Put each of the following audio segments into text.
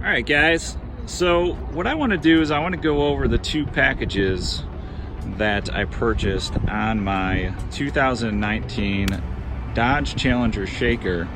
Alright guys, so what I want to do is I want to go over the two packages that I purchased on my 2019 Dodge Challenger shaker.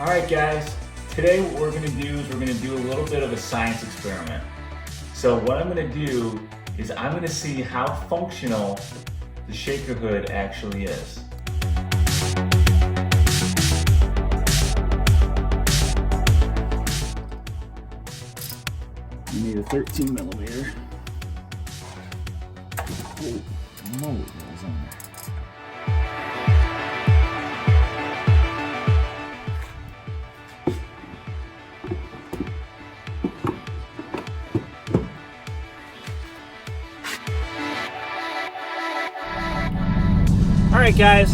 Alright guys, today what we're going to do is we're going to do a little bit of a science experiment. So what I'm going to do is I'm going to see how functional the shaker hood actually is. You need a 13 millimeter. Oh, moly, that was on there. Alright guys,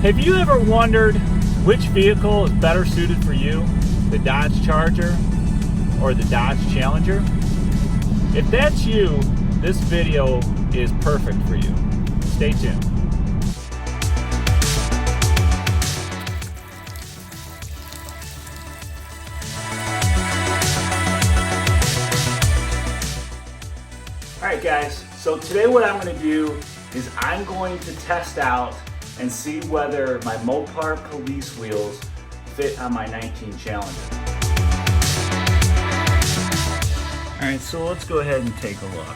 have you ever wondered which vehicle is better suited for you? The Dodge Charger or the Dodge Challenger? If that's you, this video is perfect for you. Stay tuned. Alright guys, so today what I'm going to do is I'm going to test out and see whether my Mopar police wheels fit on my 19 Challenger. Alright, so let's go ahead and take a look.